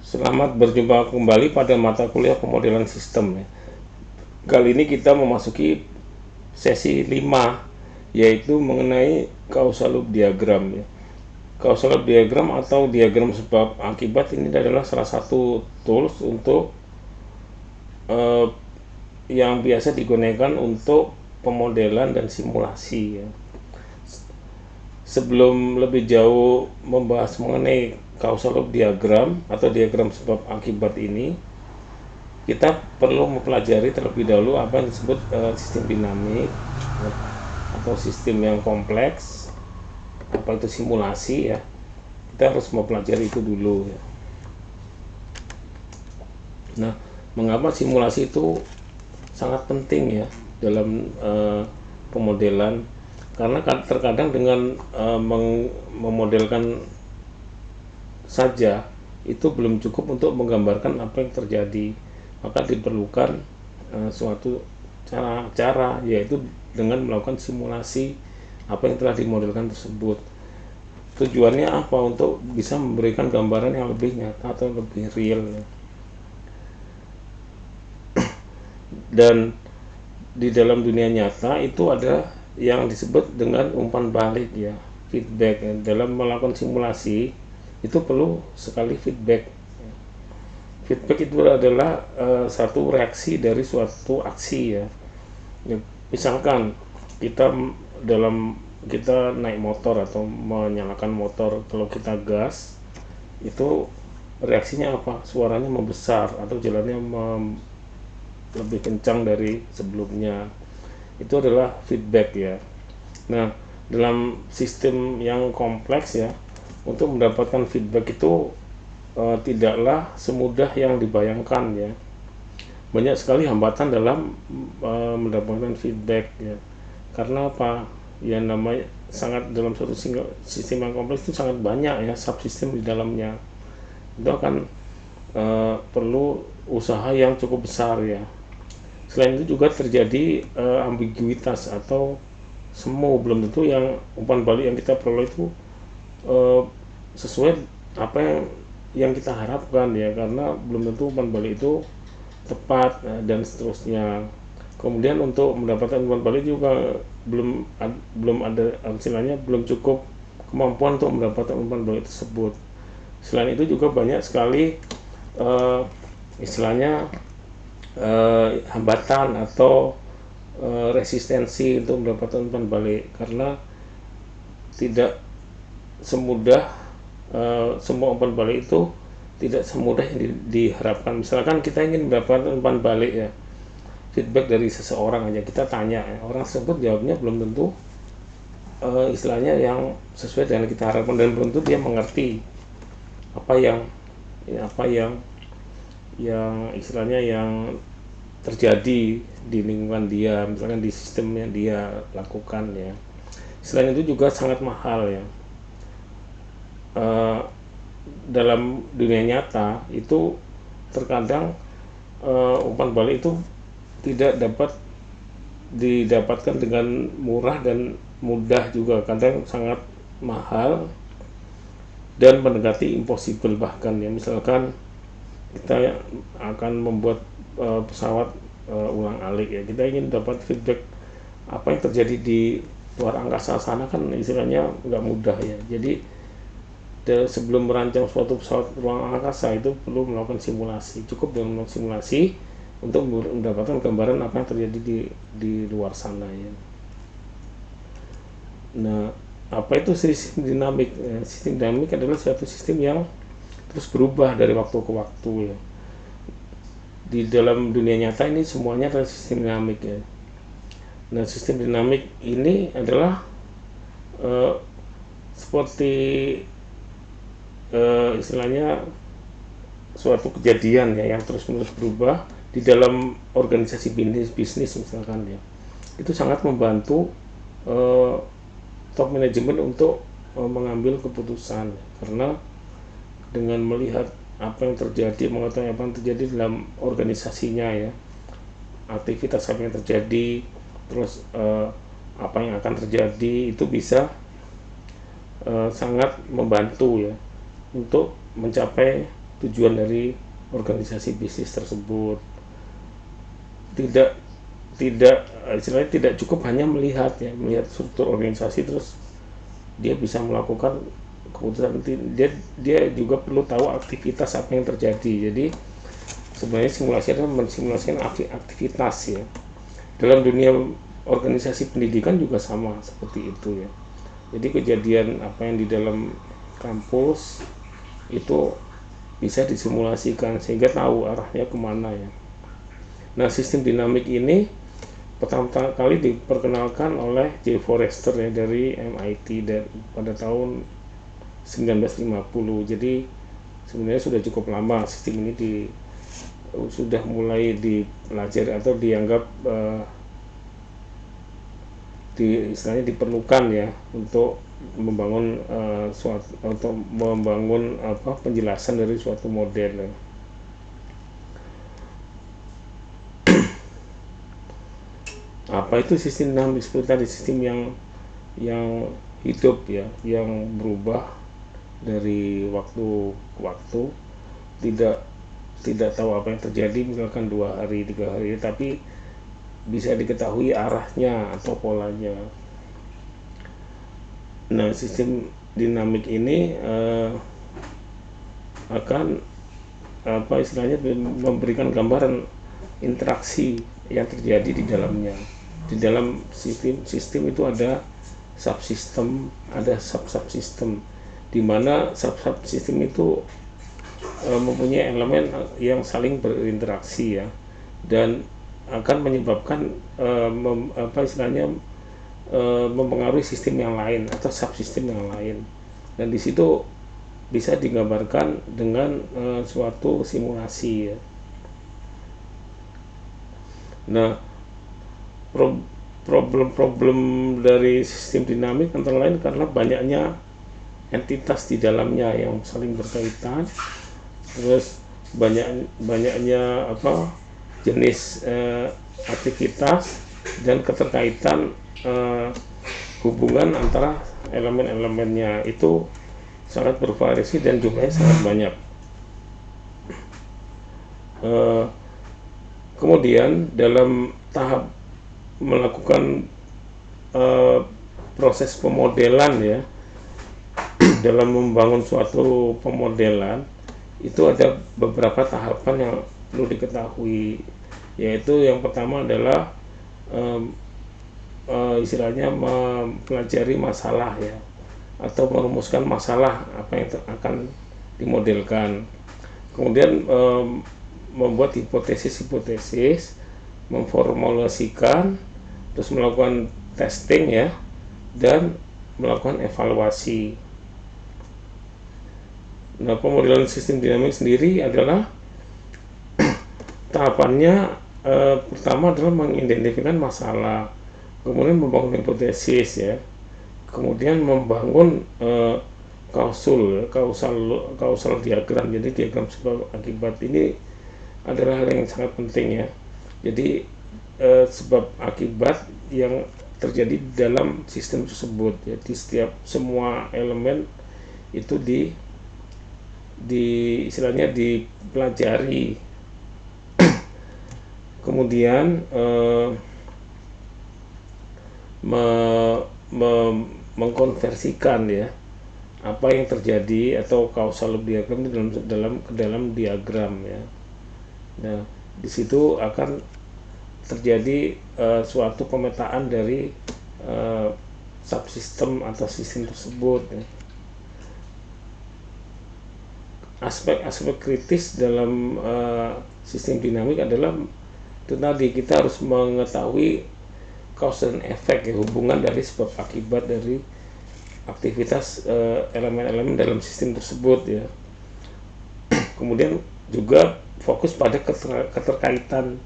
Selamat berjumpa kembali pada mata kuliah pemodelan sistem ya. Kali ini kita memasuki sesi 5, yaitu mengenai causal loop diagram ya. Causal loop diagram atau diagram sebab akibat ini adalah salah satu tools untuk eh, yang biasa digunakan untuk pemodelan dan simulasi ya. Sebelum lebih jauh membahas mengenai causal loop diagram atau diagram sebab akibat ini, kita perlu mempelajari terlebih dahulu apa yang disebut sistem dinamik atau sistem yang kompleks, apa itu simulasi ya. Kita harus mempelajari itu dulu ya. Nah, mengapa simulasi itu sangat penting ya dalam pemodelan? Karena terkadang dengan memodelkan saja itu belum cukup untuk menggambarkan apa yang terjadi, maka diperlukan suatu cara yaitu dengan melakukan simulasi apa yang telah dimodelkan tersebut. Tujuannya apa? Untuk bisa memberikan gambaran yang lebih nyata atau lebih real ya. Dan di dalam dunia nyata itu ada yang disebut dengan umpan balik ya, feedback ya. Dalam melakukan simulasi itu perlu sekali feedback. Feedback itu adalah satu reaksi dari suatu aksi ya. Ya, misalkan kita kita naik motor atau menyalakan motor, kalau kita gas itu reaksinya apa? Suaranya membesar atau jalannya lebih kencang dari sebelumnya. Itu adalah feedback ya. Nah, dalam sistem yang kompleks ya, untuk mendapatkan feedback itu tidaklah semudah yang dibayangkan ya. Banyak sekali hambatan dalam mendapatkan feedback ya. Karena apa? Ya namanya sangat dalam suatu sistem yang kompleks itu sangat banyak ya subsistem di dalamnya. Itu akan perlu usaha yang cukup besar ya. Selain itu juga terjadi ambiguitas atau semu, belum tentu yang umpan balik yang kita peroleh itu sesuai apa yang kita harapkan ya, karena belum tentu umpan balik itu tepat dan seterusnya. Kemudian untuk mendapatkan umpan balik juga belum ada istilahnya, belum cukup kemampuan untuk mendapatkan umpan balik tersebut. Selain itu juga banyak sekali istilahnya hambatan atau resistensi untuk mendapatkan umpan balik, karena tidak semudah semua umpan balik itu tidak semudah yang diharapkan. Misalkan kita ingin mendapatkan umpan balik ya, feedback dari seseorang aja, kita tanya ya, orang tersebut jawabnya belum tentu istilahnya yang sesuai dengan kita harapkan, dan belum tentu dia mengerti apa yang istilahnya yang terjadi di lingkungan dia, misalkan di sistem yang dia lakukan ya. Selain itu juga sangat mahal ya. Dalam dunia nyata itu terkadang umpan balik itu tidak dapat didapatkan dengan murah dan mudah, juga kadang sangat mahal dan mendekati impossible bahkan ya. Misalkan kita akan membuat pesawat ulang-alik ya, kita ingin dapat feedback apa yang terjadi di luar angkasa sana, kan istilahnya nggak mudah ya. Jadi sebelum merancang suatu pesawat ruang angkasa itu perlu melakukan simulasi, cukup dengan melakukan simulasi untuk mendapatkan gambaran apa yang terjadi di luar sana ya. Nah, apa itu sistem dinamik? Sistem dinamik adalah suatu sistem yang terus berubah dari waktu ke waktu ya. Di dalam dunia nyata ini semuanya adalah sistem dinamik ya. Nah, sistem dinamik ini adalah seperti istilahnya suatu kejadian ya yang terus-menerus berubah di dalam organisasi bisnis misalkan ya. Itu sangat membantu top manajemen untuk mengambil keputusan, karena dengan melihat apa yang terjadi, mengetahui apa yang terjadi dalam organisasinya ya, aktivitas apa yang terjadi, terus apa yang akan terjadi, itu bisa sangat membantu ya untuk mencapai tujuan dari organisasi bisnis tersebut. Tidak tidak istilahnya tidak cukup hanya melihat struktur organisasi terus dia bisa melakukan keputusan. Dia juga perlu tahu aktivitas apa yang terjadi. Jadi sebenarnya simulasi adalah mensimulasikan aktivitas ya. Dalam dunia organisasi pendidikan juga sama seperti itu ya. Jadi kejadian apa yang di dalam kampus itu bisa disimulasikan sehingga tahu arahnya kemana ya. Nah, sistem dinamik ini pertama kali diperkenalkan oleh J. Forrester ya, dari MIT dan pada tahun 1950. Jadi sebenarnya sudah cukup lama sistem ini sudah mulai dipelajari atau dianggap istilahnya diperlukan ya untuk membangun penjelasan dari suatu model ya. Apa itu sistem dinamik? Seperti tadi, sistem yang hidup ya, yang berubah dari waktu ke waktu, tidak tahu apa yang terjadi misalkan 2 hari 3 hari, tapi bisa diketahui arahnya atau polanya. Nah, sistem dinamik ini akan istilahnya memberikan gambaran interaksi yang terjadi di dalamnya. Di dalam sistem itu ada subsistem, ada subsistem, di mana subsistem itu mempunyai elemen yang saling berinteraksi ya, dan akan menyebabkan mempengaruhi sistem yang lain atau subsistem yang lain, dan di situ bisa digambarkan dengan suatu simulasi ya. Nah, problem dari sistem dinamik antara lain karena banyaknya entitas di dalamnya yang saling berkaitan, terus banyaknya jenis aktivitas dan keterkaitan hubungan antara elemen-elemennya itu sangat bervariasi dan jumlahnya sangat banyak. Kemudian dalam tahap melakukan proses pemodelan ya, dalam membangun suatu pemodelan itu ada beberapa tahapan yang perlu diketahui, yaitu yang pertama adalah istilahnya mempelajari masalah ya, atau merumuskan masalah apa yang akan dimodelkan. Kemudian membuat hipotesis, memformulasikan, terus melakukan testing ya, dan melakukan evaluasi. Nah, pemodelan sistem dinamik sendiri adalah tahapannya pertama adalah mengidentifikasi masalah, kemudian membangun hipotesis ya, kemudian membangun kausal diagram. Jadi diagram sebab akibat ini adalah hal yang sangat penting ya. Jadi sebab akibat yang terjadi dalam sistem tersebut. Jadi semua elemen itu istilahnya dipelajari. Kemudian mengkonversikan ya apa yang terjadi atau kausal diagram dalam diagram ya. Nah, di situ akan terjadi suatu pemetaan dari subsistem atau sistem tersebut ya. Aspek-aspek kritis dalam sistem dinamik adalah itu tadi, kita harus mengetahui cause and effect ya, hubungan dari sebab akibat dari aktivitas elemen-elemen dalam sistem tersebut ya. Kemudian juga fokus pada keterkaitan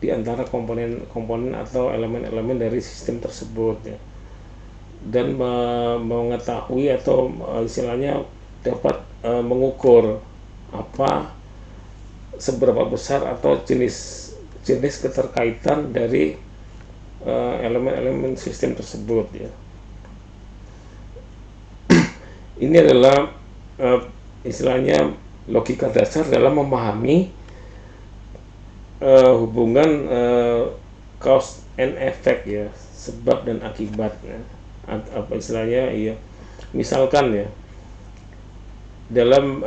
di antara komponen atau elemen-elemen dari sistem tersebut ya, dan mengetahui atau istilahnya dapat mengukur seberapa besar atau jenis keterkaitan dari elemen-elemen sistem tersebut ya. Ini adalah istilahnya logika dasar dalam memahami hubungan cause and effect ya, sebab dan akibat ya. Apa istilahnya ya, misalkan ya dalam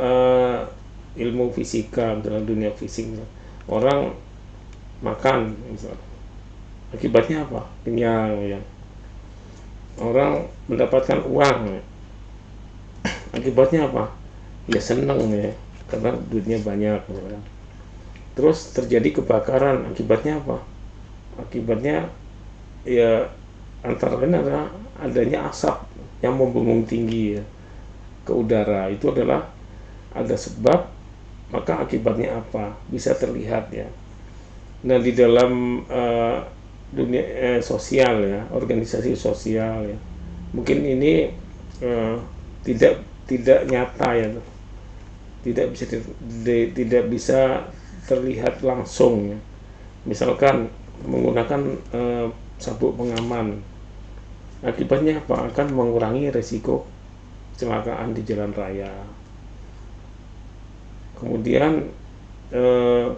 ilmu fisika, dalam dunia fisiknya, orang makan misalnya, akibatnya apa? Kenyang ya. Orang mendapatkan uang ya, akibatnya apa? Ya seneng ya, karena duitnya banyak ya. Terus terjadi kebakaran, akibatnya apa? Akibatnya ya antara lain adalah adanya asap yang membumbung tinggi ya ke udara. Itu adalah ada sebab, maka akibatnya apa bisa terlihat ya. Nah di dalam dunia sosial ya, organisasi sosial ya, mungkin ini eh, tidak tidak nyata ya, tidak bisa terlihat langsung ya. Misalkan menggunakan sabuk pengaman, akibatnya apa? Akan mengurangi resiko kecelakaan di jalan raya. Kemudian eh,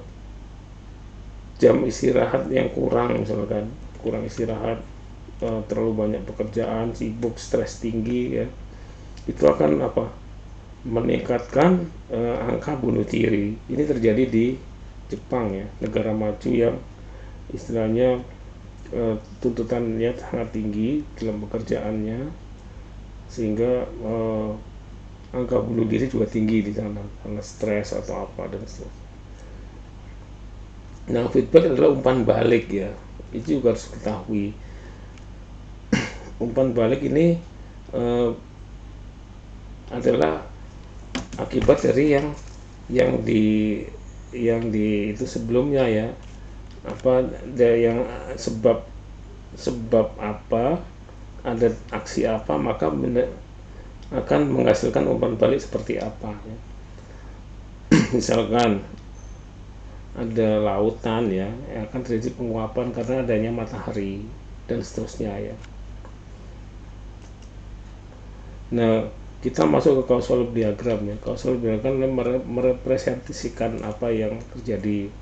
jam istirahat yang kurang, misalkan kurang istirahat, terlalu banyak pekerjaan, sibuk, stres tinggi ya, itu akan apa? Meningkatkan angka bunuh diri. Ini terjadi di Jepang ya, negara maju yang istilahnya tuntutannya sangat tinggi dalam pekerjaannya, sehingga angka bunuh diri juga tinggi di sana karena stres atau apa dan seterusnya. Nah, feedback adalah umpan balik ya, itu juga harus diketahui. Umpan balik ini eh, adalah akibat dari yang di yang di itu sebelumnya ya, apa yang sebab sebab apa, ada aksi apa, maka akan menghasilkan umpan balik seperti apa ya. Misalkan ada lautan ya, akan terjadi penguapan karena adanya matahari dan seterusnya ya. Nah, kita masuk ke causal diagram ya. Causal diagram merepresentasikan apa yang terjadi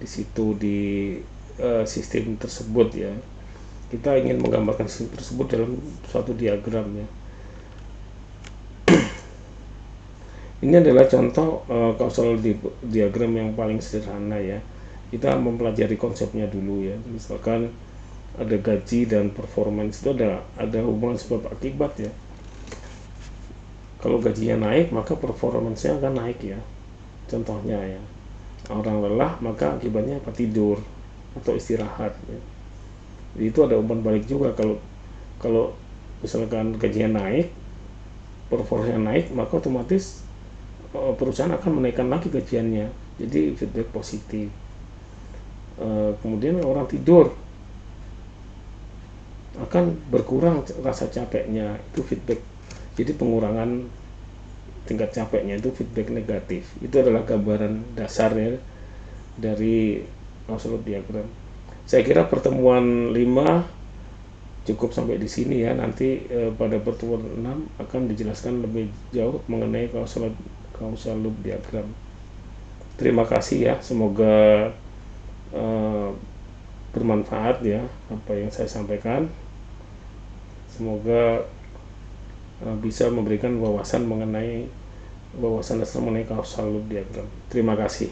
di situ di sistem tersebut ya. Kita ingin menggambarkan sistem tersebut dalam suatu diagram ya. Ini adalah contoh causal diagram yang paling sederhana ya. Kita mempelajari konsepnya dulu ya. Misalkan ada gaji dan performance, itu ada hubungan sebab akibat ya. Kalau gajinya naik, maka performance-nya akan naik ya. Contohnya ya, orang lelah, maka akibatnya apa? Tidur atau istirahat ya. Jadi itu ada umpan balik juga. Kalau kalau misalkan gajinya naik, performance naik, maka otomatis perusahaan akan menaikkan lagi gajiannya. Jadi feedback positif. Kemudian orang tidur akan berkurang rasa capeknya, itu feedback. Jadi pengurangan tingkat capeknya, itu feedback negatif. Itu adalah gambaran dasarnya dari causal diagram. Saya kira pertemuan 5 cukup sampai di sini ya. Nanti pada pertemuan 6 akan dijelaskan lebih jauh mengenai causal loop diagram. Terima kasih ya, semoga bermanfaat ya apa yang saya sampaikan. Semoga bisa memberikan wawasan dasar mengenai causal loop diagram. Terima kasih.